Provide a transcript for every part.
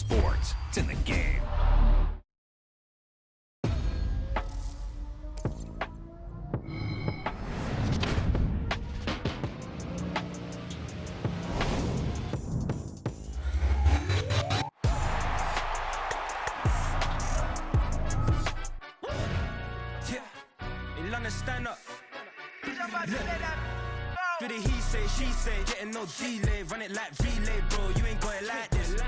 sports. It's in the game. Stand up. Do the he say, she say, getting no delay, run it like relay, bro. You ain't got it like this.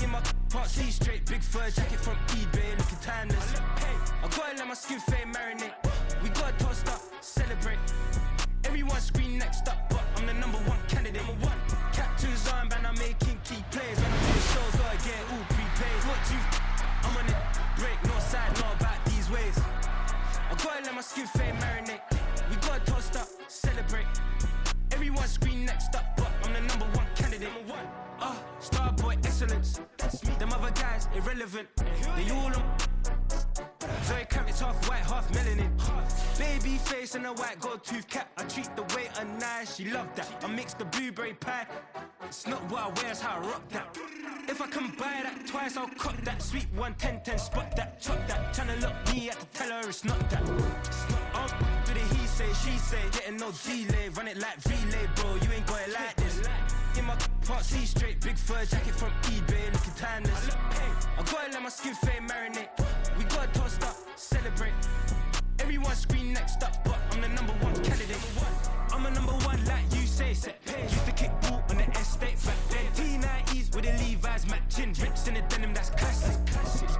In my can't see straight, big fur jacket from eBay, looking timeless. I gotta let my skin fade marinate. We gotta toast up, celebrate. Everyone scream next up, but I'm the #1 candidate. Captain's armband, I'm making key plays. When I'm doing shows, gotta get all prepaid. What you? I'm on it, break, no side, not about these ways. I gotta let my skin fade marinate. We gotta toast up, celebrate. Everyone scream next up, but I'm the #1 candidate. Starboy excellence. Them other guys irrelevant. They all on. Zoe Kravitz half white, half melanin. Baby face and a white gold tooth cap. I treat the waiter nice, she love that. I mix the blueberry pie. It's not what I wear, it's how I rock that. If I can buy that twice, I'll cut that. Sweet 110, spot that, chop that. Tryna look me at the teller, it's not that. Do the he say, she say, getting no delay. Run it like relay, bro, you ain't got it like this. In my can't see straight, big fur jacket from eBay, looking timeless. I gotta let my skin fade marinate. We gotta toast up, celebrate. Everyone scream next up, but I'm the #1 candidate. I'm a #1 like you say, set page. Used to kick ball on the estate back then. T90s with the Levi's matching. Rips in the denim, that's classic.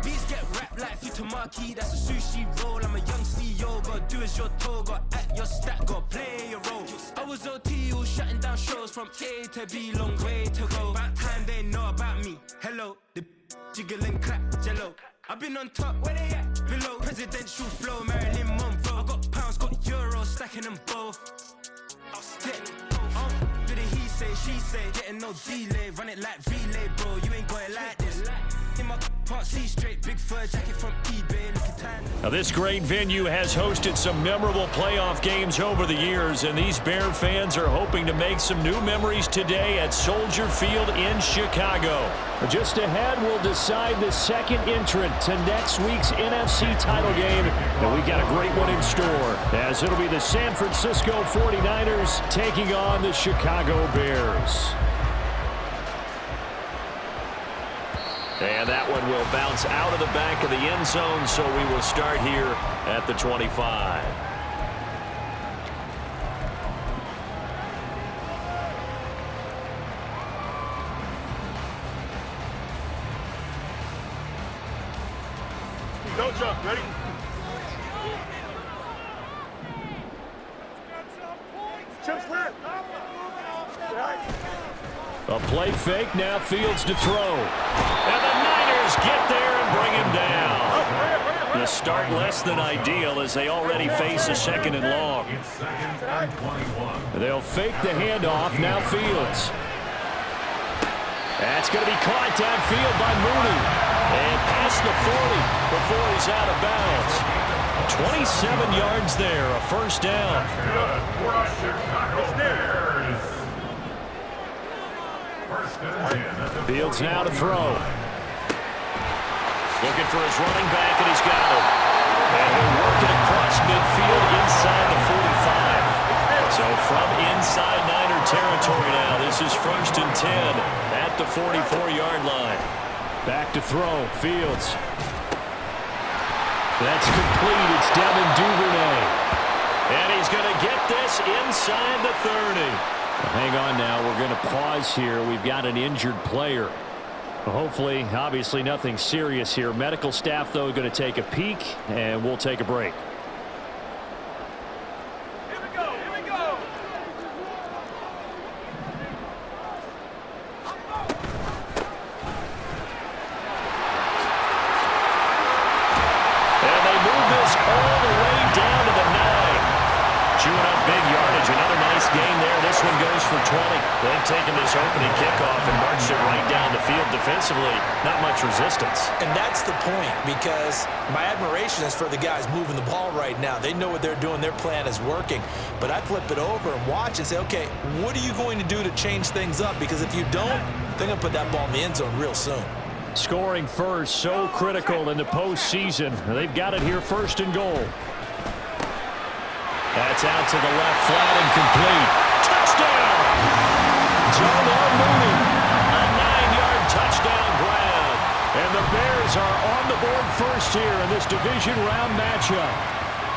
Beats get wrapped like Futamaki, that's a sushi roll. I'm a young CEO, gotta do as you're told. Gotta act your stat, gotta play your role. I was OT, all shutting down shows from A to B, long way to go. About time they know about me. Hello, the jiggle and clap, jello. I've been on top, where they at? Below, presidential flow, Marilyn Monroe. I got pounds, got euros, stacking them both. Do the he say, she say, getting no delay, run it like relay, bro. You ain't got it like this. In my can't see straight, big fur jacket from eBay, looking timeless. Now, this great venue has hosted some memorable playoff games over the years, and these Bear fans are hoping to make some new memories today at Soldier Field in Chicago. Just ahead, we'll decide the second entrant to next week's NFC title game, and we've got a great one in store, as it'll be the San Francisco 49ers taking on the Chicago Bears. And that one will bounce out of the back of the end zone, so we will start here at the 25. Go, jump. Ready? Jump left. A play fake, now Fields to throw. And the Niners get there and bring him down. The start less than ideal as they already face a 2nd and long. They'll fake the handoff, now Fields. That's going to be caught downfield by Mooney. And past the 40 before he's out of bounds. 27 yards there, a first down. Fields now to throw. Looking for his running back, and he's got him. And he'll work it across midfield inside the 45. So from inside Niner territory now, this is 1st and 10 at the 44-yard line. Back to throw, Fields. That's complete. It's Devin Duvernay. And he's going to get this inside the 30. Hang on now. We're going to pause here. We've got an injured player. Hopefully, obviously nothing serious here. Medical staff, though, going to take a peek, and we'll take a break. Here we go. Here we go. And they move this all the way down to the 9. Chewing up big yardage. Another nice gain there. This one goes for 20. They've taken this opening kickoff and marched it right down the field defensively. Not much resistance. And that's the point, because my admiration is for the guys moving the ball right now. They know what they're doing. Their plan is working. But I flip it over and watch and say, okay, what are you going to do to change things up? Because if you don't, they're going to put that ball in the end zone real soon. Scoring first, so critical in the postseason. They've got it here, first and goal. That's out to the left, flat and complete. Touchdown! Jonah Mooney, a 9-yard touchdown grab. And the Bears are on the board first here in this division round matchup.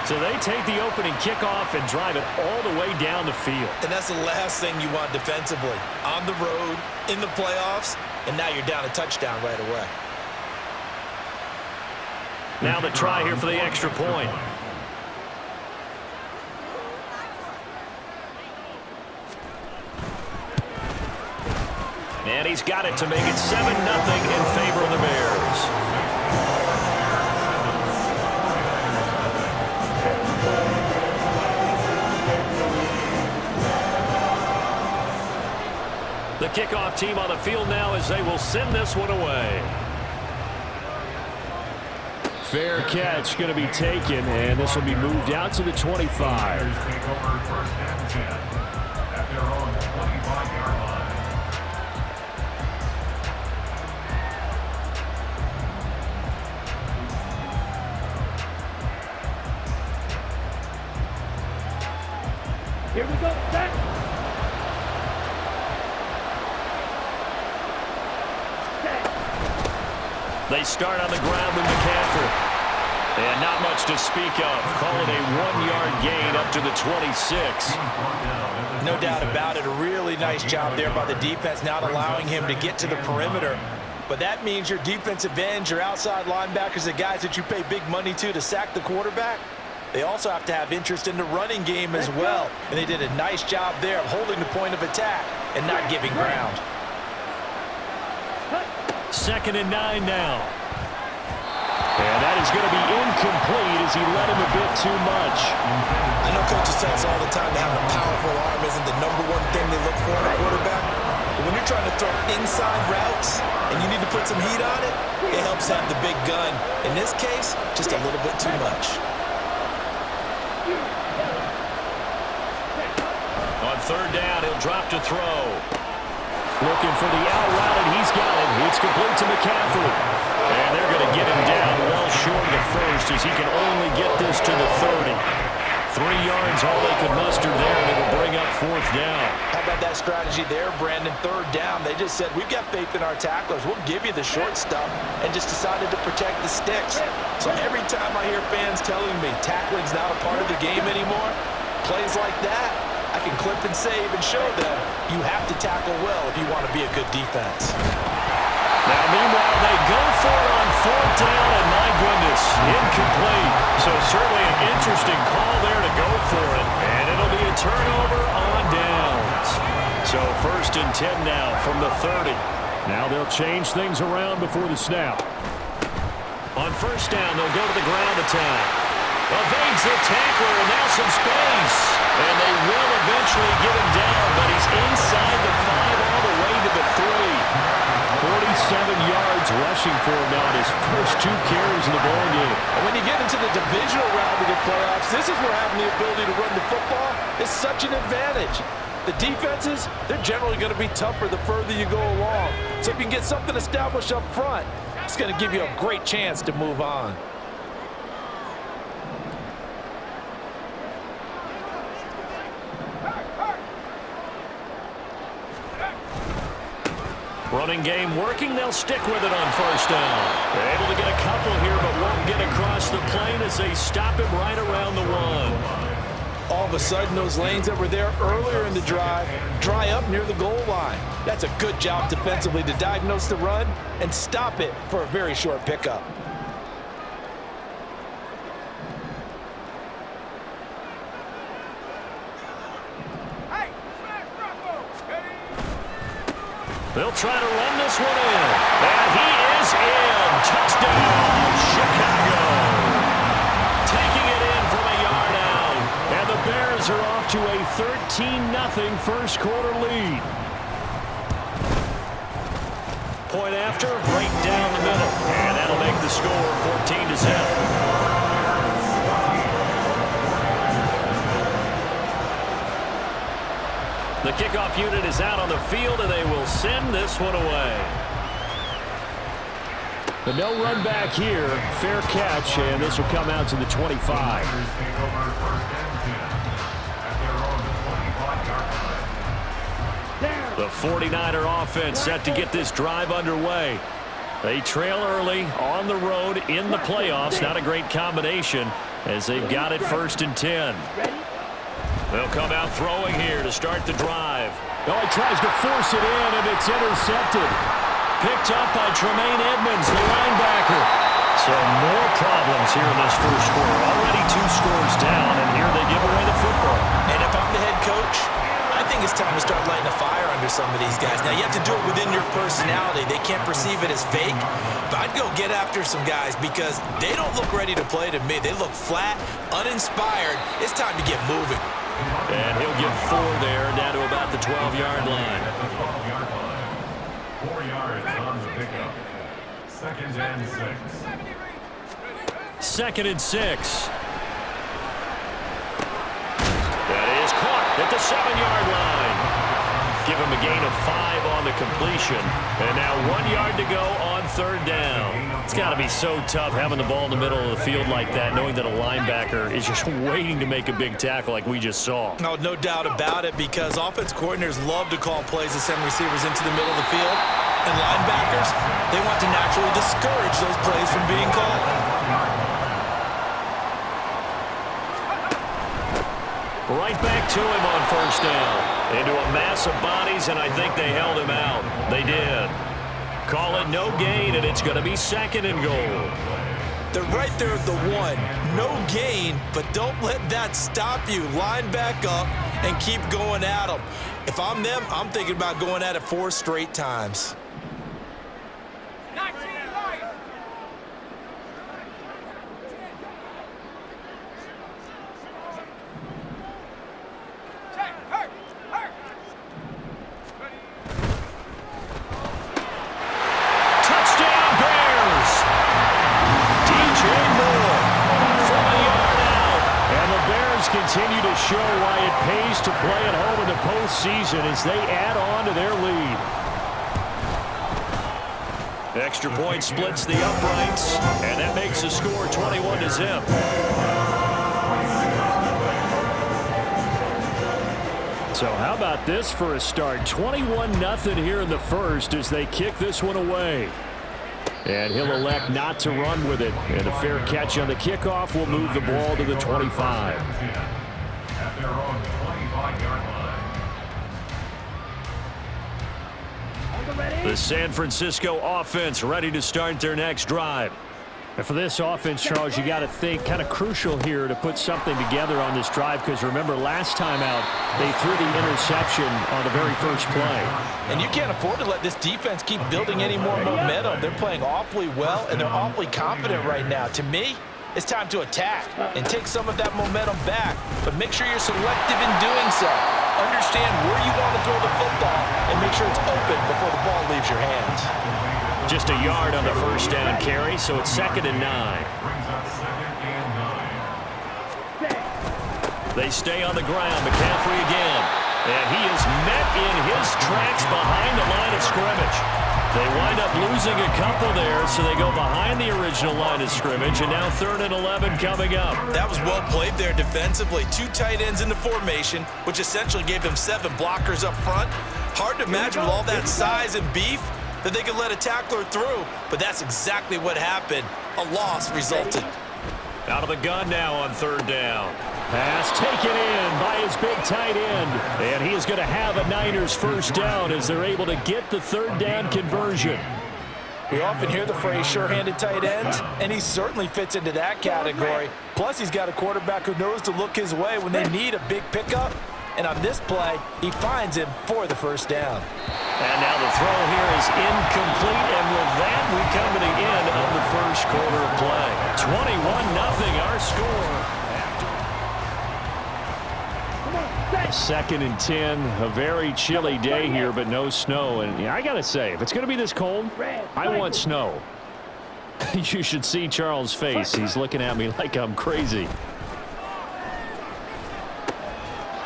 So they take the opening kickoff and drive it all the way down the field. And that's the last thing you want defensively. On the road, in the playoffs, and now you're down a touchdown right away. Now the try here for the extra point. And he's got it to make it 7-0 in favor of the Bears. The kickoff team on the field now as they will send this one away. Fair catch going to be taken, and this will be moved out to the 25. Here we go. Set. They start on the ground with McCaffrey. And not much to speak of. Call it a 1-yard gain up to the 26. No doubt about it. A really nice job there by the defense, not allowing him to get to the perimeter. But that means your defensive ends, your outside linebackers, the guys that you pay big money to sack the quarterback, they also have to have interest in the running game as well. And they did a nice job there of holding the point of attack and not giving ground. 2nd and 9 now. And that is going to be incomplete as he led him a bit too much. I know coaches tell us all the time that having a powerful arm isn't the #1 thing they look for in a quarterback. But when you're trying to throw inside routes and you need to put some heat on it, it helps have the big gun. In this case, just a little bit too much. On 3rd down, he'll drop to throw. Looking for the out route, and he's got it. It's complete to McCaffrey. And they're going to get him down well short of the first as he can only get this to the 30. 3 yards, all they could muster there, and it'll bring up 4th down. How about that strategy there, Brandon? 3rd down, they just said, we've got faith in our tacklers. We'll give you the short stuff, and just decided to protect the sticks. So every time I hear fans telling me tackling's not a part of the game anymore, plays like that, I can clip and save and show them you have to tackle well if you want to be a good defense. Now, meanwhile, they go for it on 4th down, and my goodness, incomplete. So certainly an interesting call there to go for it, and it'll be a turnover on downs. So 1st and 10 now from the 30. Now they'll change things around before the snap. On 1st down, they'll go to the ground attack. Evades the tackler, and now some space. And they will eventually get him down, but he's inside the 5 all the way to the 3. 47 yards rushing for him now in his first 2 carries in the ballgame. And when you get into the divisional round of the playoffs, this is where having the ability to run the football is such an advantage. The defenses, they're generally going to be tougher the further you go along. So if you can get something established up front, it's going to give you a great chance to move on. Running game working. They'll stick with it on 1st down. They're able to get a couple here, but won't get across the plane as they stop him right around the 1. All of a sudden, those lanes that were there earlier in the drive dry up near the goal line. That's a good job defensively to diagnose the run and stop it for a very short pickup. They'll try to run this one in. And he is in. Touchdown, Chicago. Taking it in from a yard out. And the Bears are off to a 13-0 first quarter lead. Point after, right down the middle. And that'll make the score 14-7. The kickoff unit is out on the field, and they will send this one away. But no run back here. Fair catch, and this will come out to the 25. The 49er offense set to get this drive underway. They trail early on the road in the playoffs. Not a great combination as they've got it 1st and 10. They'll come out throwing here to start the drive. Oh, he tries to force it in, and it's intercepted. Picked up by Tremaine Edmonds, the linebacker. So more problems here in this first quarter. Already 2 scores down, and here they give away the football. And if I'm the head coach, I think it's time to start lighting a fire under some of these guys. Now, you have to do it within your personality. They can't perceive it as fake, but I'd go get after some guys because they don't look ready to play to me. They look flat, uninspired. It's time to get moving. And he'll get 4 there, down to about the 12-yard line. 4 yards on the pickup. 2nd and 6. 2nd and 6. That is caught at the 7-yard line. Give him a gain of 5 on the completion. And now 1 yard to go on 3rd down. It's got to be so tough having the ball in the middle of the field like that, knowing that a linebacker is just waiting to make a big tackle like we just saw. No doubt about it, because offense coordinators love to call plays to send receivers into the middle of the field. And linebackers, they want to naturally discourage those plays from being called. Right back to him on 1st down. Into a mass of bodies, and I think they held him out. They did. Call it no gain, and it's going to be 2nd and goal. They're right there at the 1. No gain, but don't let that stop you. Line back up and keep going at them. If I'm them, I'm thinking about going at it 4 straight times. Continue to show why it pays to play at home in the postseason as they add on to their lead. Extra point splits the uprights, and that makes the score 21-0. So how about this for a start? 21-0 here in the first as they kick this one away. And he'll elect not to run with it. And a fair catch on the kickoff will move the ball to the 25. At their own 25-yard line. The San Francisco offense ready to start their next drive. And for this offense, Charles, you got to think kind of crucial here to put something together on this drive, because remember last time out they threw the interception on the very first play. And you can't afford to let this defense keep building any more momentum. They're playing awfully well, and they're awfully confident right now. To me, it's time to attack and take some of that momentum back, but make sure you're selective in doing so. Understand where you want to throw the football and make sure it's open before the ball leaves your hands. Just a yard on the 1st down carry, so it's 2nd and 9. Brings up 2nd and 9. They stay on the ground. McCaffrey again. And he is met in his tracks behind the line of scrimmage. They wind up losing a couple there, so they go behind the original line of scrimmage, and now 3rd and 11 coming up. That was well played there defensively. 2 tight ends in the formation, which essentially gave them 7 blockers up front. Hard to imagine with all that size and beef that they could let a tackler through, but that's exactly what happened. A loss resulted. Out of the gun now on 3rd down. Pass taken in by his big tight end. And he is going to have a Niners 1st down as they're able to get the 3rd down conversion. We often hear the phrase sure-handed tight ends, and he certainly fits into that category. Plus, he's got a quarterback who knows to look his way when they need a big pickup. And on this play, he finds him for the 1st down. And now the throw here is incomplete, and with that, we come to the end of the first quarter of play. 21-0 our score. 2nd and 10, a very chilly day here, but no snow. And I got to say, if it's going to be this cold, I want snow. You should see Charles' face. He's looking at me like I'm crazy.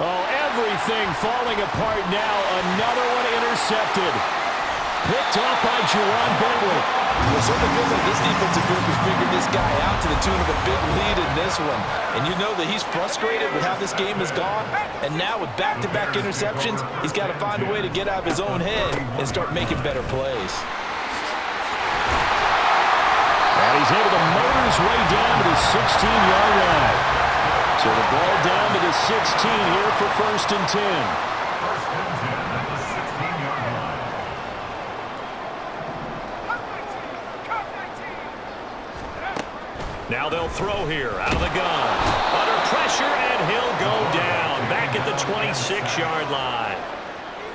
Oh, everything falling apart now. Another one intercepted. Picked off by Juwan Bentley. It certainly feels like this defensive group has figured this guy out to the tune of a big lead in this one. And you know that he's frustrated with how this game has gone. And now with back-to-back interceptions, he's got to find a way to get out of his own head and start making better plays. And he's able to motor his way down to the 16-yard line. So the ball down to the 16 here for 1st and 10. 1st and 10 at the 16-yard line. Now they'll throw here out of the gun. Under pressure, and he'll go down back at the 26-yard line.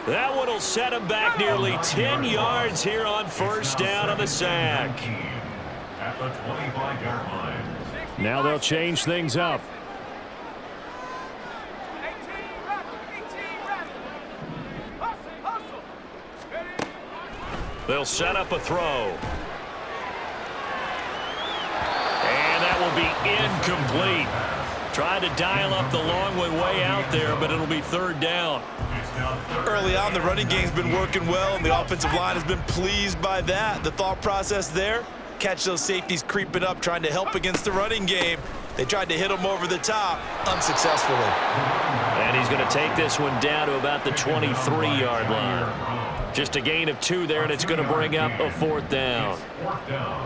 That one will set him back nearly 10 yards here on 1st down on the sack. At the 25-yard line. Now they'll change things up. They'll set up a throw. And that will be incomplete. Tried to dial up the long way out there, but it'll be 3rd down. Early on, the running game's been working well, and the offensive line has been pleased by that. The thought process there, catch those safeties creeping up, trying to help against the running game. They tried to hit him over the top, unsuccessfully. And he's going to take this one down to about the 23-yard line. Just a gain of 2 there, and it's going to bring up a 4th down. 4th down.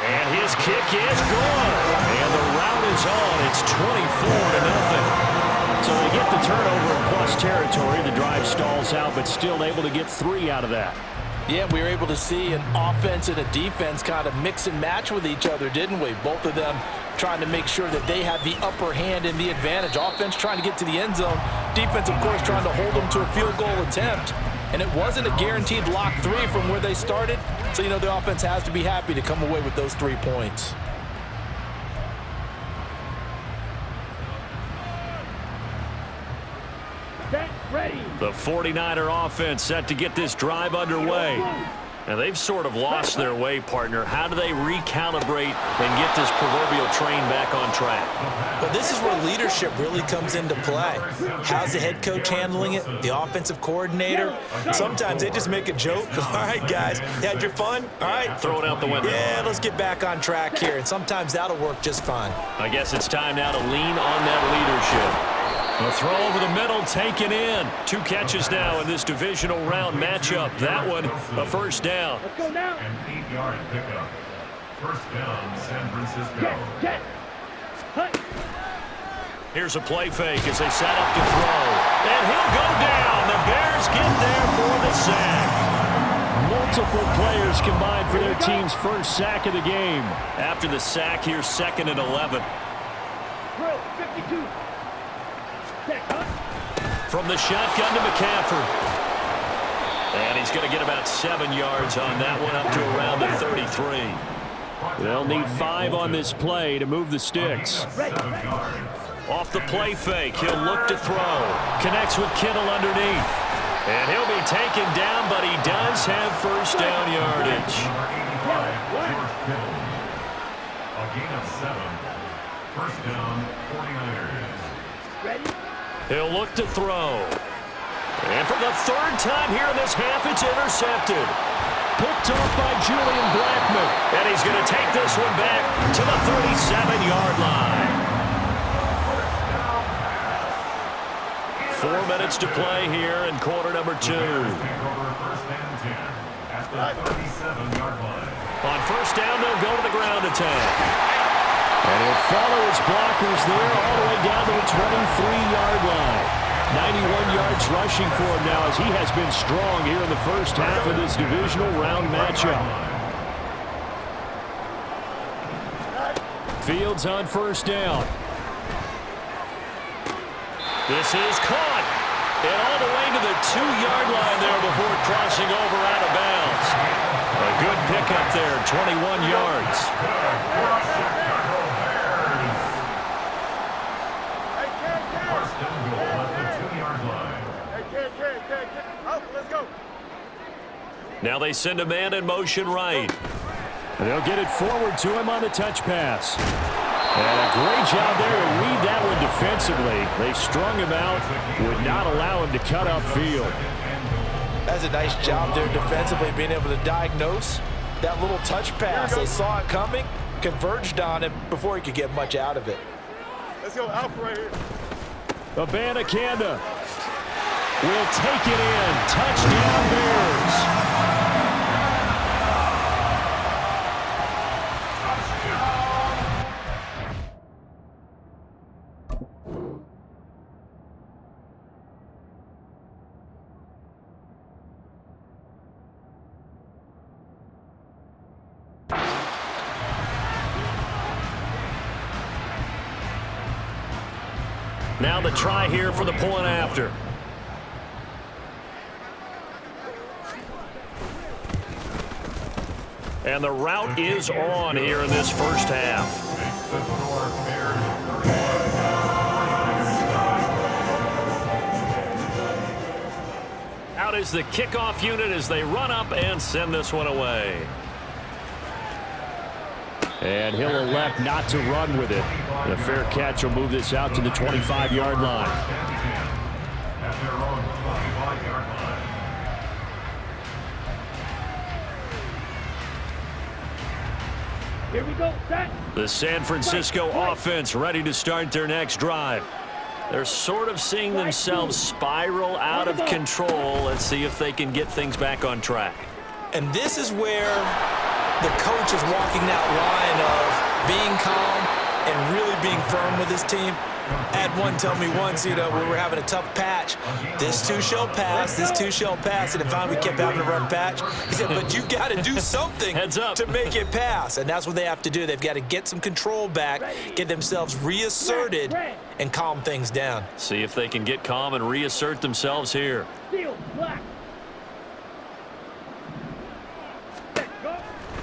And his kick is good. And the route is on. It's 24-0. So they get the turnover in plus territory. The drive stalls out, but still able to get 3 out of that. Yeah, we were able to see an offense and a defense kind of mix and match with each other, didn't we? Both of them trying to make sure that they had the upper hand and the advantage. Offense trying to get to the end zone. Defense, of course, trying to hold them to a field goal attempt. And it wasn't a guaranteed lock 3 from where they started. So, you know, the offense has to be happy to come away with those 3 points. The 49er offense set to get this drive underway. And they've sort of lost their way, partner. How do they recalibrate and get this proverbial train back on track? Well, this is where leadership really comes into play. How's the head coach handling it? The offensive coordinator? Sometimes they just make a joke. All right, guys, you had your fun? All right. Throw it out the window. Yeah, let's get back on track here. And sometimes that'll work just fine. I guess it's time now to lean on that leadership. A throw over the middle, taken in. 2 catches now in this divisional round matchup. That one, a 1st down. An 8-yard pickup. 1st down, San Francisco. Here's a play fake as they set up to throw. And he'll go down. The Bears get there for the sack. Multiple players combined for their team's 1st sack of the game. After the sack, here's 2nd and 11. 52. From the shotgun to McCaffrey. And he's going to get about 7 yards on that one, up to around the 33. They'll need 5 on this play to move the sticks. Off the play fake, he'll look to throw. Connects with Kittle underneath. And he'll be taken down, but he does have 1st down yardage. A gain of 7. 1st down, 49ers. He'll look to throw. And for the 3rd time here in this half, it's intercepted. Picked off by Julian Blackmon. And he's going to take this one back to the 37-yard line. 4 minutes to play here in quarter number 2. 1st and 10 at the 37-yard line. On 1st down, they'll go to the ground attack. And he'll follow his blockers there all the way down to the 23-yard line. 91 yards rushing for him now as he has been strong here in the 1st half of this divisional round matchup. Fields on 1st down. This is caught. And all the way to the 2-yard line there before crossing over out of bounds. A good pickup there, 21 yards. Now they send a man in motion right. And they'll get it forward to him on the touch pass. And a great job there to read that one defensively. They strung him out, would not allow him to cut upfield. That's a nice job there defensively, being able to diagnose that little touch pass. They saw it coming, converged on it before he could get much out of it. Let's go, Alpha right here. Abanikanda will take it in. Touchdown, Bears. Now the try here for the point after. And the route is on here in this first half. Out is the kickoff unit as they run up and send this one away. And he'll elect not to run with it. And a fair catch will move this out to the 25-yard line. At their own 25-yard line. Here we go, set. The San Francisco offense ready to start their next drive. They're sort of seeing themselves spiral out of control. Let's see if they can get things back on track. And this is where the coach is walking that line of being calm and really being firm with his team. Had one tell me once, we were having a tough patch. This too shall pass, this too shall pass. And finally we kept having a rough patch. He said, but you got to do something to make it pass. And that's what they have to do. They've got to get some control back, get themselves reasserted, and calm things down. See if they can get calm and reassert themselves here.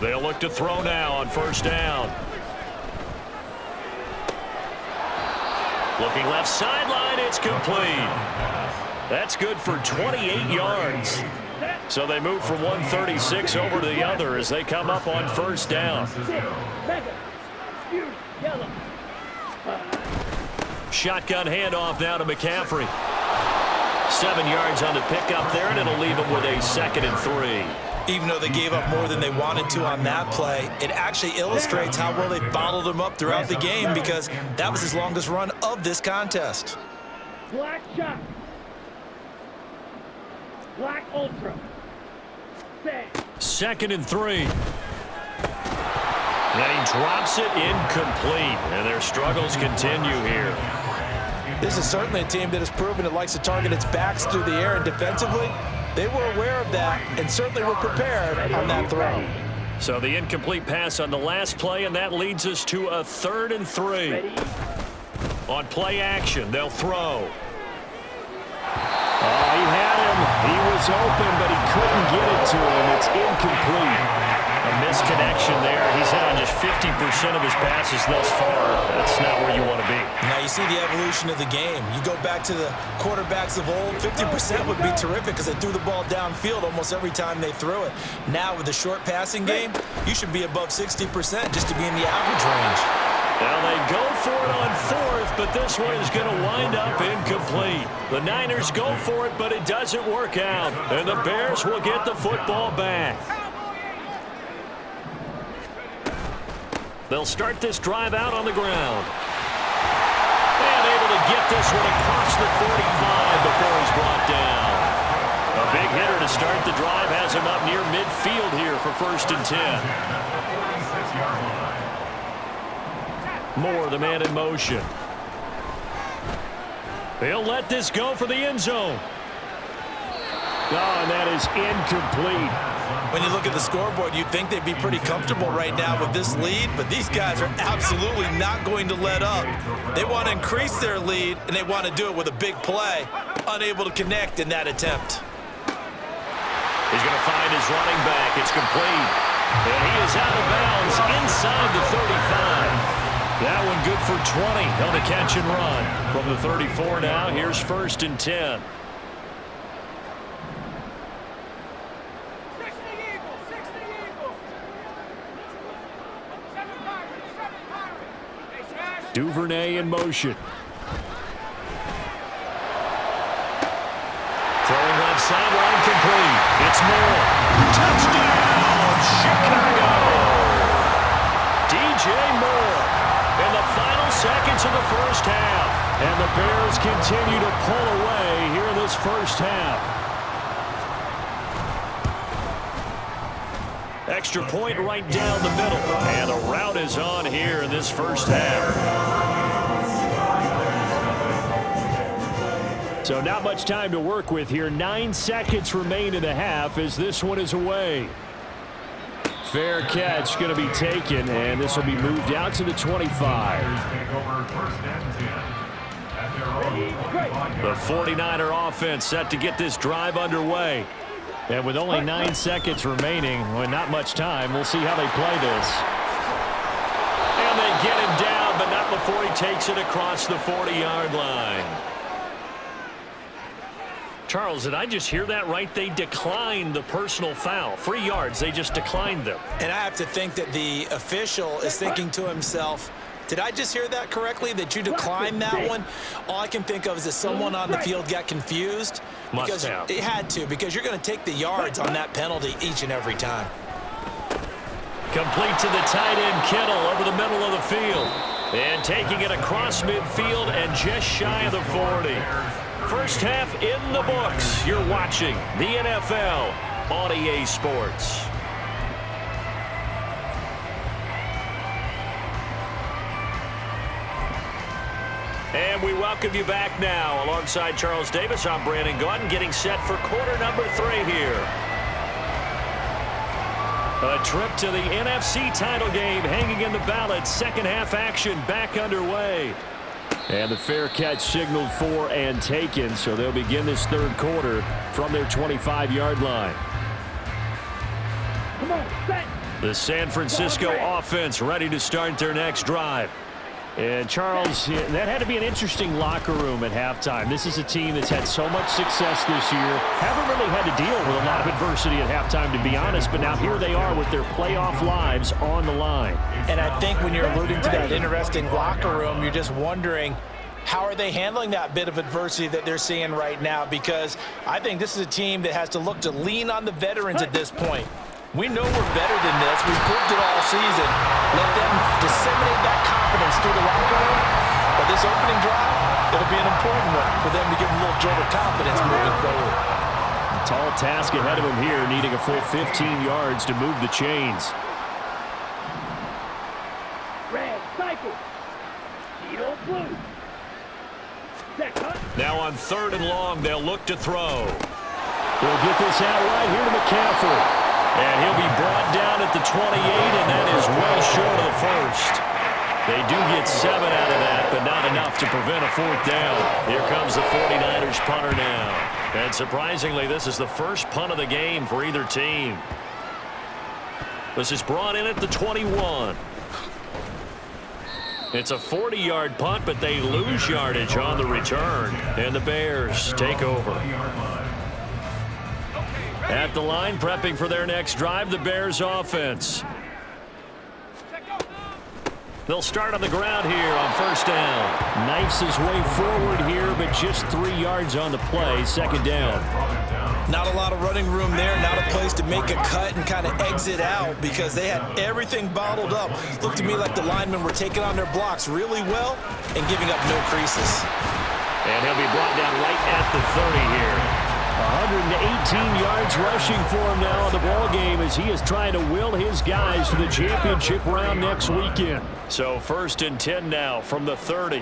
They'll look to throw now on first down. Looking left sideline, it's complete. That's good for 28 yards. So they move from 136 over to the other as they come up on first down. Shotgun handoff now to McCaffrey. 7 yards on the pickup there, and it'll leave them with a 2nd and 3. Even though they gave up more than they wanted to on that play, it actually illustrates how well they bottled them up throughout the game, because that was his longest run of this contest. Black shot. Black ultra. Set. 2nd and 3. And he drops it incomplete, and their struggles continue here. This is certainly a team that has proven it likes to target its backs through the air, and defensively, they were aware of that and certainly were prepared on that throw. So the incomplete pass on the last play, and that leads us to a 3rd and 3. On play action, they'll throw. Oh, he had him. He was open, but he couldn't get it to him. It's incomplete. A misconnection there. He's hit on just 50% of his passes thus far. That's not where you want to be. Now you see the evolution of the game. You go back to the quarterbacks of old, 50% would be terrific because they threw the ball downfield almost every time they threw it. Now with the short passing game, you should be above 60% just to be in the average range. Now they go for it on 4th, but this one is going to wind up incomplete. The Niners go for it, but it doesn't work out. And the Bears will get the football back. They'll start this drive out on the ground. And able to get this one across the 45 before he's brought down. A big hitter to start the drive has him up near midfield here for 1st and 10. Moore, the man in motion. He'll let this go for the end zone. Oh, and that is incomplete. When you look at the scoreboard, you'd think they'd be pretty comfortable right now with this lead, but these guys are absolutely not going to let up. They want to increase their lead, and they want to do it with a big play. Unable to connect in that attempt. He's going to find his running back. It's complete. And he is out of bounds inside the 35. That one good for 20 on the catch and run. From the 34 now, here's 1st and 10. Duvernay in motion. Throwing left sideline complete. It's Moore. Touchdown, Chicago! DJ Moore in the final seconds of the first half. And the Bears continue to pull away here in this first half. Extra point right down the middle. And the route is on here in this first half. So not much time to work with here. 9 seconds remain in the half as this one is away. Fair catch going to be taken, and this will be moved out to the 25. The 49er offense set to get this drive underway. And with only 9 seconds remaining, well, not much time, we'll see how they play this. And they get him down, but not before he takes it across the 40-yard line. Charles, did I just hear that right? They declined the personal foul. 3 yards, they just declined them. And I have to think that the official is thinking to himself, did I just hear that correctly, that you declined that one? All I can think of is that someone on the field got confused. Must have. It had to, because you're going to take the yards on that penalty each and every time. Complete to the tight end, Kittle, over the middle of the field. And taking it across midfield and just shy of the 40. First half in the books. You're watching the NFL on EA Sports. And we welcome you back now. Alongside Charles Davis, I'm Brandon Gaudin, getting set for quarter number 3 here. A trip to the NFC title game hanging in the balance. Second half action back underway. And the fair catch signaled for and taken, so they'll begin this third quarter from their 25-yard line. Come on, set. The San Francisco offense ready to start their next drive. And, Charles, that had to be an interesting locker room at halftime. This is a team that's had so much success this year. Haven't really had to deal with a lot of adversity at halftime, to be honest. But now here they are with their playoff lives on the line. And I think when you're alluding to that interesting locker room, you're just wondering, how are they handling that bit of adversity that they're seeing right now? Because I think this is a team that has to look to lean on the veterans at this point. We know we're better than this. We've proved it all season. Let them disseminate that confidence through the locker room. But this opening drive, it'll be an important one for them to give them a little jolt of confidence moving forward. A tall task ahead of them here, needing a full 15 yards to move the chains. Red, cycle. Needle, blue. Set, cut. Now on 3rd and long, they'll look to throw. They'll get this out right here to McCaffrey. And he'll be brought down at the 28, and that is well short of the first. They do get 7 out of that, but not enough to prevent a 4th down. Here comes the 49ers punter now. And surprisingly, this is the first punt of the game for either team. This is brought in at the 21. It's a 40-yard punt, but they lose yardage on the return. And the Bears take over. At the line, prepping for their next drive, the Bears offense. They'll start on the ground here on 1st down. Knifes his way forward here, but just 3 yards on the play, 2nd down. Not a lot of running room there, not a place to make a cut and kind of exit out because they had everything bottled up. Looked to me like the linemen were taking on their blocks really well and giving up no creases. And he'll be brought down right at the 30 here. 118 yards rushing for him now in the ball game as he is trying to will his guys to the championship round next weekend. So 1st and 10 now from the 30.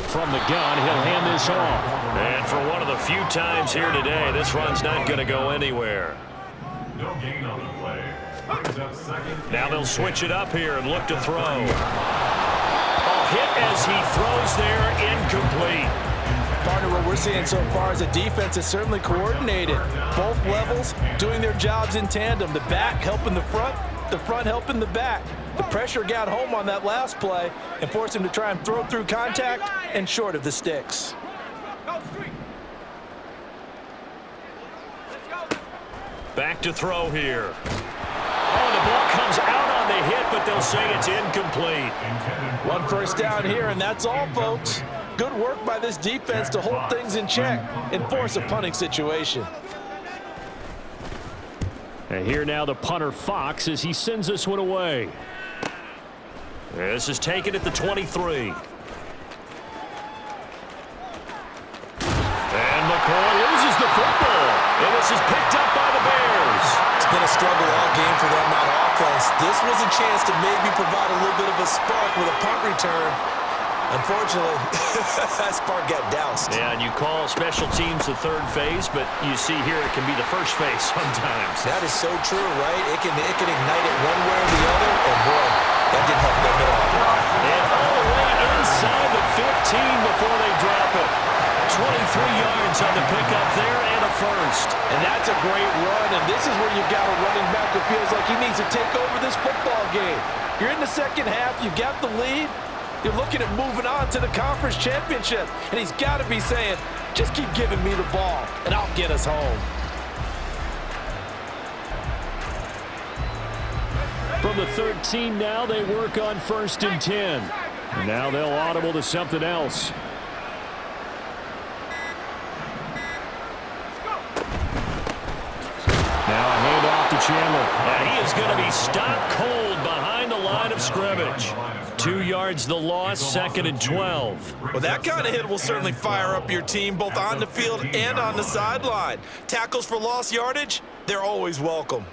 From the gun, he'll hand this off. And for one of the few times here today, this run's not going to go anywhere. No gain on the play. Brings up 2nd. Now they'll switch it up here and look to throw. Hit as he throws there, incomplete. Partner, what we're seeing so far is a defense is certainly coordinated. Both levels doing their jobs in tandem. The back helping the front helping the back. The pressure got home on that last play and forced him to try and throw through contact and short of the sticks. Back to throw here. Oh, the ball comes out on the hit, but they'll say it's incomplete. One first down here, and that's all, folks. Good work by this defense to hold things in check and force a punting situation. And here now the punter Fox as he sends this one away. This is taken at the 23. And McCoy loses the football. And this is picked up by the Bears. It's been a struggle all game for them on offense. This was a chance to maybe provide a little bit of a spark with a punt return. Unfortunately, that spark got doused. Yeah, and you call special teams the third phase, but you see here it can be the first phase sometimes. That is so true, right? It can ignite it one way or the other, and boy, that didn't help them at all. And all the way inside the 15 before they drop it. 23 yards on the pickup there and a first. And that's a great run, and this is where you've got a running back who feels like he needs to take over this football game. You're in the second half, you got the lead. You're looking at moving on to the conference championship, and he's got to be saying, just keep giving me the ball, and I'll get us home. From the 13 now, they work on 1st and 10. And now they'll audible to something else. Now a handoff to Chandler. And he is going to be stopped cold behind the line of scrimmage. 2 yards the loss, 2nd and 12. Well, that kind of hit will certainly fire up your team both on the field and on the sideline. Tackles for lost yardage, they're always welcome.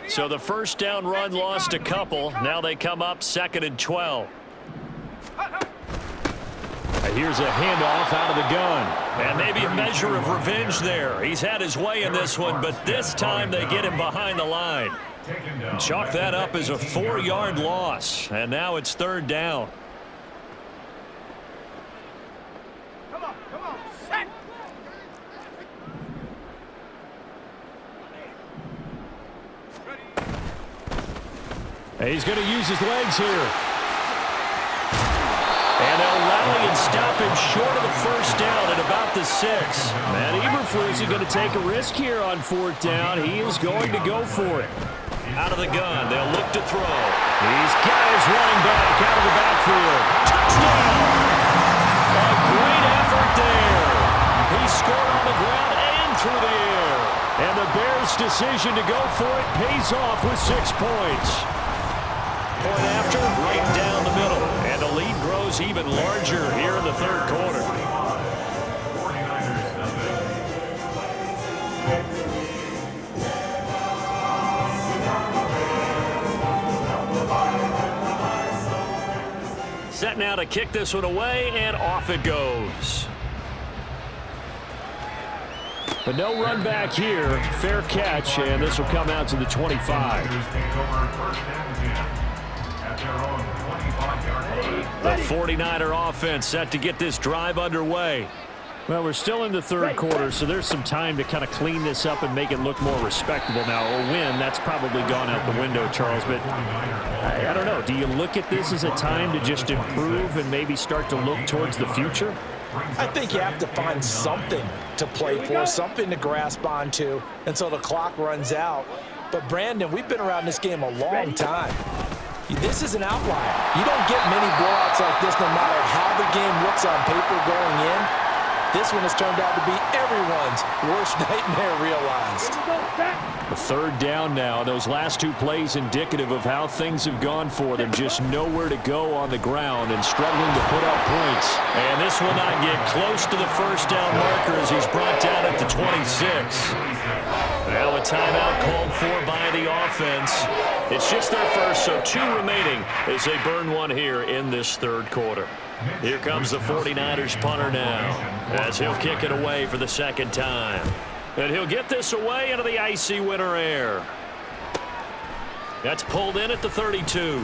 So the first down run lost a couple. Now they come up 2nd and 12. Here's a handoff out of the gun. And maybe a measure of revenge there. He's had his way in this one, but this time they get him behind the line. Chalk that up as a 4-yard loss. And now it's 3rd down. Come on, set. He's going to use his legs here. And they'll rally and stop him short of the first down at about the 6. Matt Eberflus is going to take a risk here on 4th down. He is going to go for it. Out of the gun, they'll look to throw. He's got his running back out of the backfield. Touchdown! A great effort there. He scored on the ground and through the air. And the Bears' decision to go for it pays off with 6 points. Point after, right down the middle. And the lead grows even larger here in the 3rd quarter. Set now to kick this one away, and off it goes. But no run back here. Fair catch, and this will come out to the 25. The 49er offense set to get this drive underway. Well, we're still in the 3rd quarter, so there's some time to kind of clean this up and make it look more respectable. Now, a win, that's probably gone out the window, Charles, but I don't know. Do you look at this as a time to just improve and maybe start to look towards the future? I think you have to find something to play for, something to grasp onto until the clock runs out. But, Brandon, we've been around this game a long time. This is an outlier. You don't get many blowouts like this no matter how the game looks on paper going in. This one has turned out to be everyone's worst nightmare realized. The 3rd down now. Those last 2 plays indicative of how things have gone for them. Just nowhere to go on the ground and struggling to put up points. And this will not get close to the first down marker as he's brought down at the 26. Now a timeout called for by the offense. It's just their first, so 2 remaining as they burn one here in this 3rd quarter. Here comes the 49ers punter now as he'll kick it away for the 2nd time. And he'll get this away into the icy winter air. That's pulled in at the 32.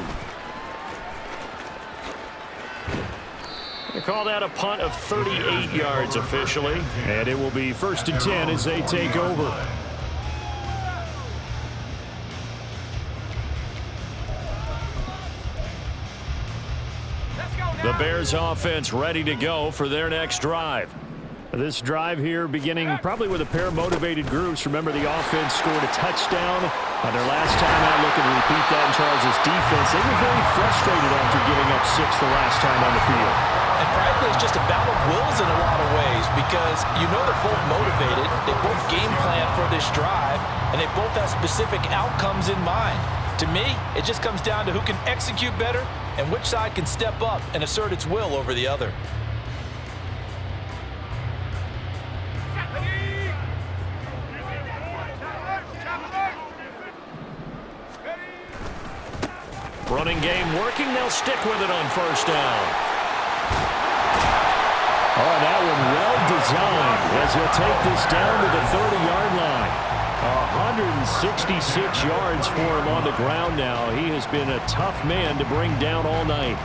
They call that a punt of 38 yards officially. And it will be 1st and 10 as they take over. The Bears offense ready to go for their next drive. This drive here beginning probably with a pair of motivated groups. Remember, the offense scored a touchdown on their last time out. Looking to repeat that in Charles' defense. They were very frustrated after giving up 6 the last time on the field. And frankly, it's just a battle of wills in a lot of ways because you know they're both motivated. They both game plan for this drive, and they both have specific outcomes in mind. To me, it just comes down to who can execute better and which side can step up and assert its will over the other. Running game working. They'll stick with it on first down. Oh, that one well designed as he'll take this down to the 30-yard line. 166 yards for him on the ground now. He has been a tough man to bring down all night.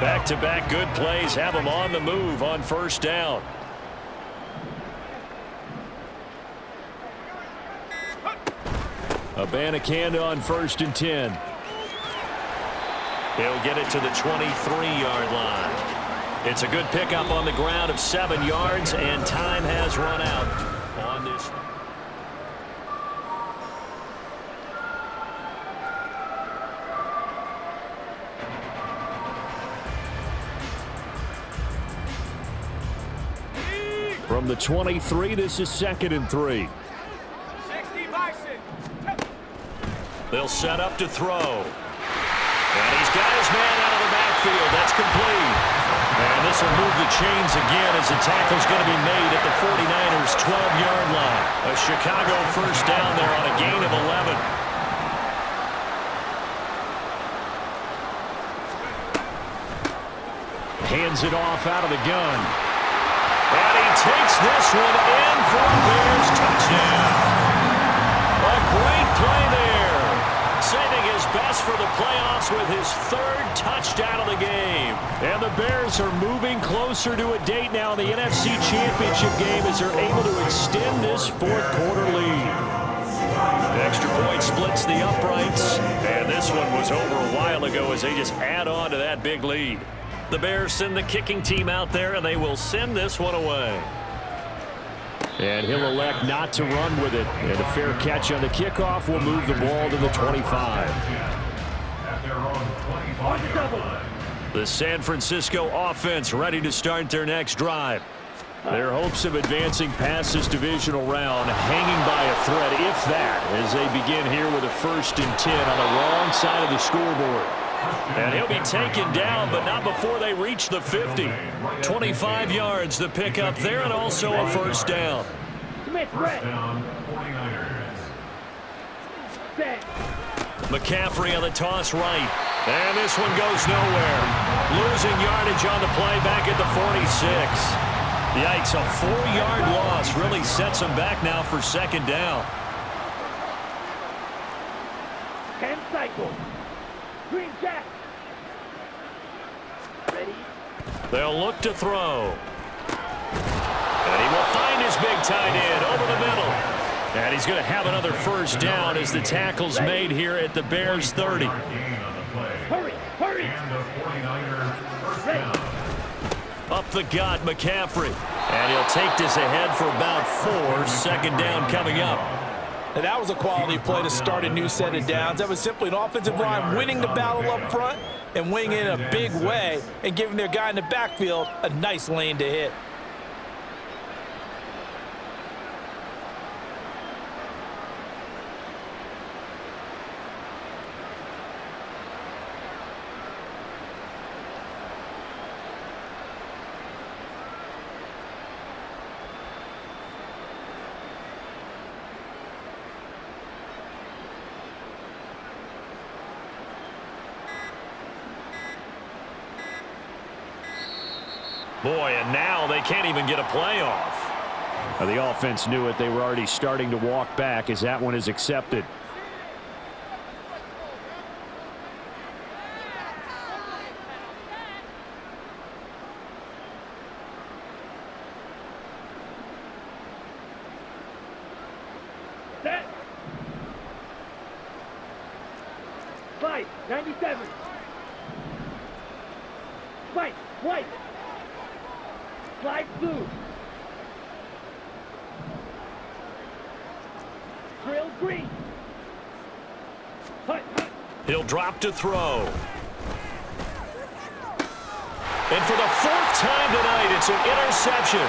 Back-to-back good plays have him on the move on first down. Abanikanda on 1st and 10. He'll get it to the 23-yard line. It's a good pickup on the ground of 7 yards, and time has run out on this. From the 23, this is 2nd and 3. They'll set up to throw. And he's got his man out of the backfield. That's complete. And this will move the chains again as the tackle's going to be made at the 49ers' 12-yard line. A Chicago first down there on a gain of 11. Hands it off out of the gun. And he takes this one in for a Bears touchdown. A great play there. Saving his best for the playoffs with his 3rd touchdown of the game. And the Bears are moving closer to a date now in the NFC Championship game as they're able to extend this 4th quarter lead. Extra point splits the uprights. And this one was over a while ago as they just add on to that big lead. The Bears send the kicking team out there, and they will send this one away. And he'll elect not to run with it. And a fair catch on the kickoff will move the ball to the 25. The San Francisco offense ready to start their next drive. Their hopes of advancing past this divisional round hanging by a thread, if that, as they begin here with a 1st and 10 on the wrong side of the scoreboard. And he'll be taken down, but not before they reach the 50. 25 yards the pickup there, and also a first down. First down, 49ers. McCaffrey on the toss right. And this one goes nowhere. Losing yardage on the play back at the 46. Yikes, a 4-yard loss really sets them back now for 2nd down. 10 cycles. Green jack. Ready? They'll look to throw. And he will find his big tight end over the middle. And he's going to have another first down as the tackle's made here at the Bears' 30. Hurry, hurry. And the 49er first down. Up the gut, McCaffrey. And he'll take this ahead for about 4. 2nd down coming up. And that was a quality play to start a new set of downs. That was simply an offensive line winning the battle up front and winning it in a big way and giving their guy in the backfield a nice lane to hit. Boy, and now they can't even get a playoff. The offense knew it. They were already starting to walk back as that one is accepted. Set. 5-97. Spike, white. Slide through. Drill green. Hut, hut. He'll drop to throw. And for the 4th time tonight, it's an interception.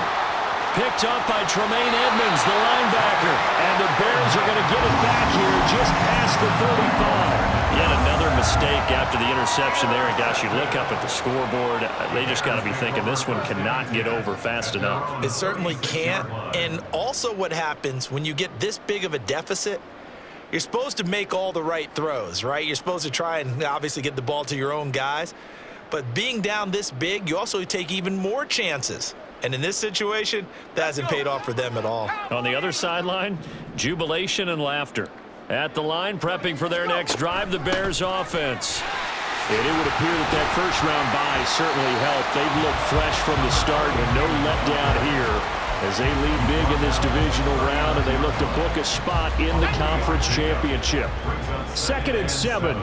Picked up by Tremaine Edmonds, the linebacker. And the Bears are going to get it back here just past the 35. Yet another mistake after the interception there. And gosh, you look up at the scoreboard, they just got to be thinking this one cannot get over fast enough. It certainly can't. And also what happens when you get this big of a deficit, you're supposed to make all the right throws, right? You're supposed to try and obviously get the ball to your own guys. But being down this big, you also take even more chances. And in this situation, that hasn't paid off for them at all. On the other sideline, jubilation and laughter. At the line, prepping for their next drive, the Bears offense. And it would appear that that first-round bye certainly helped. They've looked fresh from the start and no letdown here as they lead big in this divisional round, and they look to book a spot in the conference championship. 2nd and 7.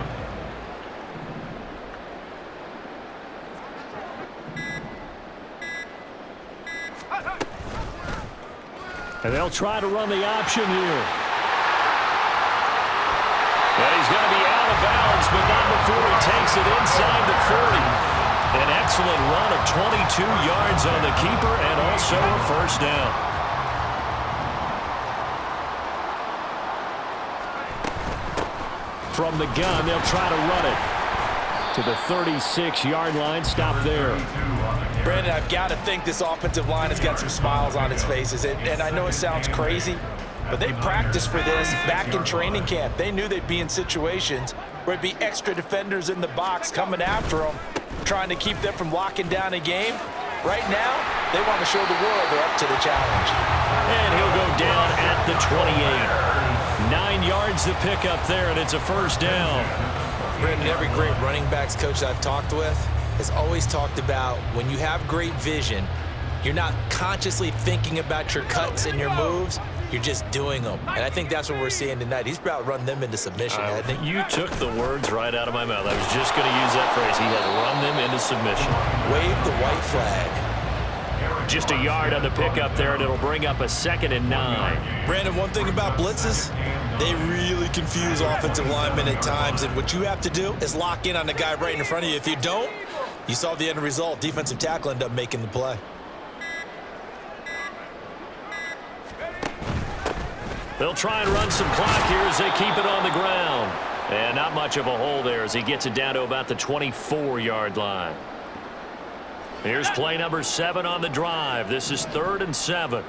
And they'll try to run the option here. And he's going to be out of bounds, but not before he takes it inside the 40. An excellent run of 22 yards on the keeper and also a first down. From the gun, they'll try to run it to the 36-yard line. Stop there. Brandon, I've got to think this offensive line has got some smiles on its faces. And I know it sounds crazy, but they practiced for this back in training camp. They knew they'd be in situations where it'd be extra defenders in the box coming after them, trying to keep them from locking down a game. Right now, they want to show the world they're up to the challenge. And he'll go down at the 28. 9 yards to pick up there, and it's a first down. Brandon, every great running backs coach I've talked with has always talked about when you have great vision, you're not consciously thinking about your cuts and your moves. You're just doing them. And I think that's what we're seeing tonight. He's about to run them into submission. You took the words right out of my mouth. I was just going to use that phrase. He has run them into submission. Wave the white flag. Just a yard on the pickup there, and it'll bring up a 2nd and 9. Brandon, one thing about blitzes, they really confuse offensive linemen at times. And what you have to do is lock in on the guy right in front of you. If you don't, you saw the end result. Defensive tackle ended up making the play. They'll try and run some clock here as they keep it on the ground. And not much of a hole there as he gets it down to about the 24-yard line. Here's play number 7 on the drive. This is 3rd and 7.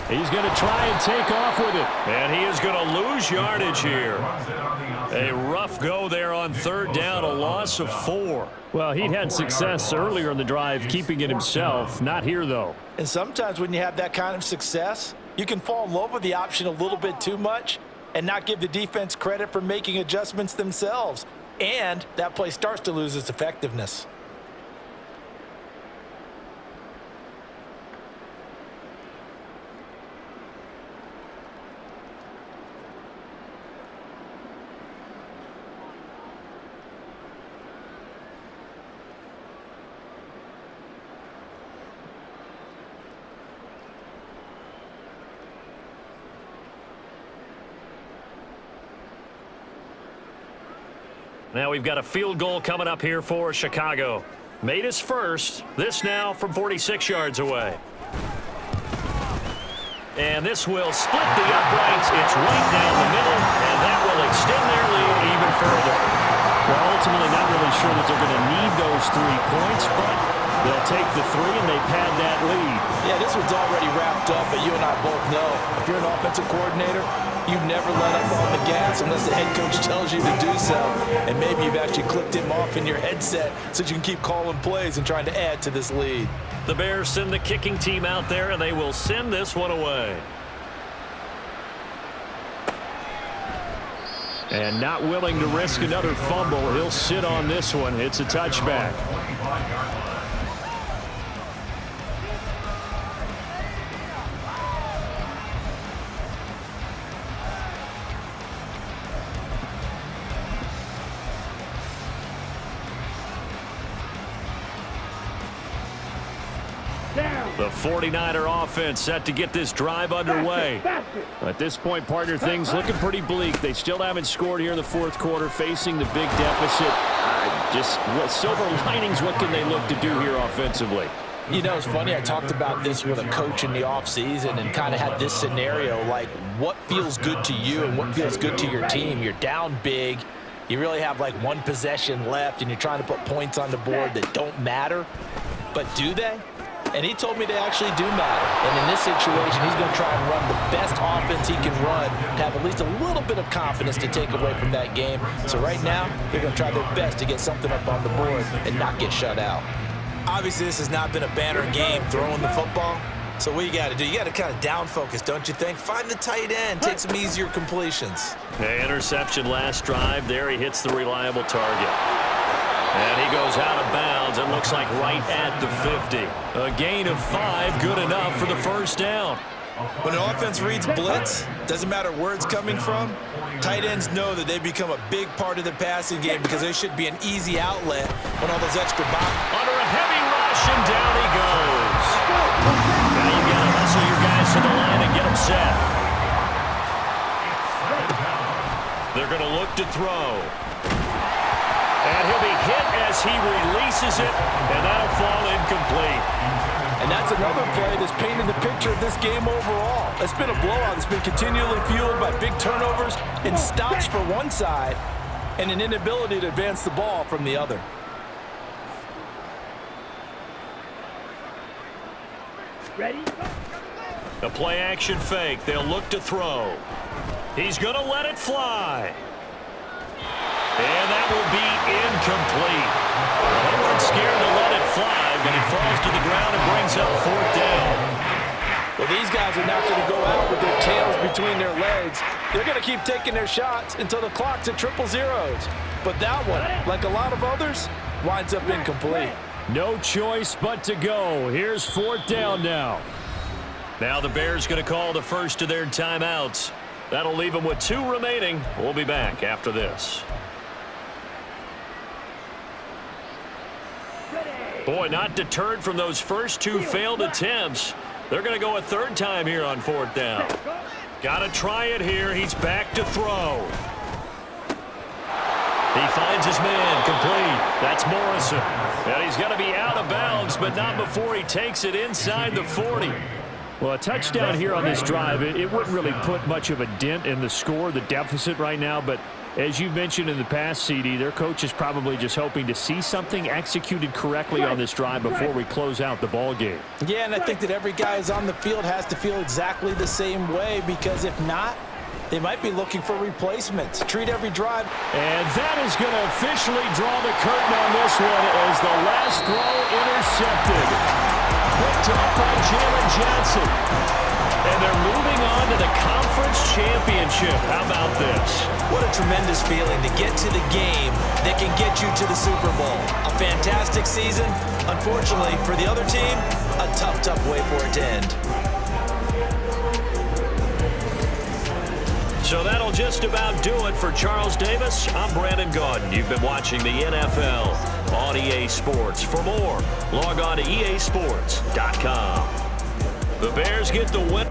He's going to try and take off with it. And he is going to lose yardage here. A rough go there on 3rd down, a loss of 4. Well, he'd had success earlier in the drive keeping it himself. Not here, though. And sometimes when you have that kind of success, you can fall in love with the option a little bit too much and not give the defense credit for making adjustments themselves. And that play starts to lose its effectiveness. Now we've got a field goal coming up here for Chicago. Made his first. This now from 46 yards away. And this will split the uprights. It's right down the middle, and that will extend their lead even further. Well, ultimately not really sure that they're going to need those 3 points, but they'll take the 3 and they pad that lead. Yeah, this one's already wrapped up, but you and I both know if you're an offensive coordinator, you never let up on the gas unless the head coach tells you to do so. And maybe you've actually clicked him off in your headset so you can keep calling plays and trying to add to this lead. The Bears send the kicking team out there, and they will send this one away. And not willing to risk another fumble, he'll sit on this one. It's a touchback. The 49er offense set to get this drive underway. At this point, partner, things looking pretty bleak. They still haven't scored here in the fourth quarter, facing the big deficit. Just what silver linings, what can they look to do here offensively? You know, it's funny, I talked about this with a coach in the offseason and kind of had this scenario, like what feels good to you and what feels good to your team. You're down big. You really have like one possession left, and you're trying to put points on the board that don't matter. But do they? And he told me they actually do matter. And in this situation, he's going to try and run the best offense he can run to have at least a little bit of confidence to take away from that game. So right now, they're going to try their best to get something up on the board and not get shut out. Obviously, this has not been a banner game throwing the football. So what you got to do, you got to kind of down focus, don't you think? Find the tight end, take some easier completions. The interception last drive. There he hits the reliable target. And he goes out of bounds. It looks like right at the 50. A gain of 5, good enough for the first down. When an offense reads blitz, doesn't matter where it's coming from, tight ends know that they become a big part of the passing game because there should be an easy outlet when all those extra boxes. Under a heavy rush, and down he goes. Now you got to hustle your guys to the line and get them set. They're going to look to throw. And he'll be hit as he releases it, and that'll fall incomplete. And that's another play that's painted the picture of this game overall. It's been a blowout. It's been continually fueled by big turnovers and stops for one side and an inability to advance the ball from the other. Ready? A play-action fake. They'll look to throw. He's going to let it fly. And that will be incomplete. They weren't scared to let it fly, but it falls to the ground and brings up fourth down. Well, these guys are not going to go out with their tails between their legs. They're going to keep taking their shots until the clock's at triple zeros. But that one, like a lot of others, winds up incomplete. No choice but to go. Here's fourth down now. Now the Bears going to call the first of their timeouts. That'll leave them with 2 remaining. We'll be back after this. Boy, not deterred from those first 2 failed attempts. They're going to go a third time here on fourth down. Got to try it here. He's back to throw. He finds his man complete. That's Morrison. And he's going to be out of bounds, but not before he takes it inside the 40. Well, a touchdown here on this drive, it wouldn't really put much of a dent in the score, the deficit right now, but as you mentioned in the past, CD, their coach is probably just hoping to see something executed correctly on this drive before we close out the ball game. Yeah, and I think that every guy who's on the field has to feel exactly the same way, because if not, they might be looking for replacements. Treat every drive. And that is going to officially draw the curtain on this one as the last throw intercepted. Picked up by Jalen Johnson. And they're moving on to the conference championship. How about this? What a tremendous feeling to get to the game that can get you to the Super Bowl. A fantastic season. Unfortunately, for the other team, a tough, tough way for it to end. So that'll just about do it for Charles Davis. I'm Brandon Gaudin. You've been watching the NFL on EA Sports. For more, log on to easports.com. The Bears get the win.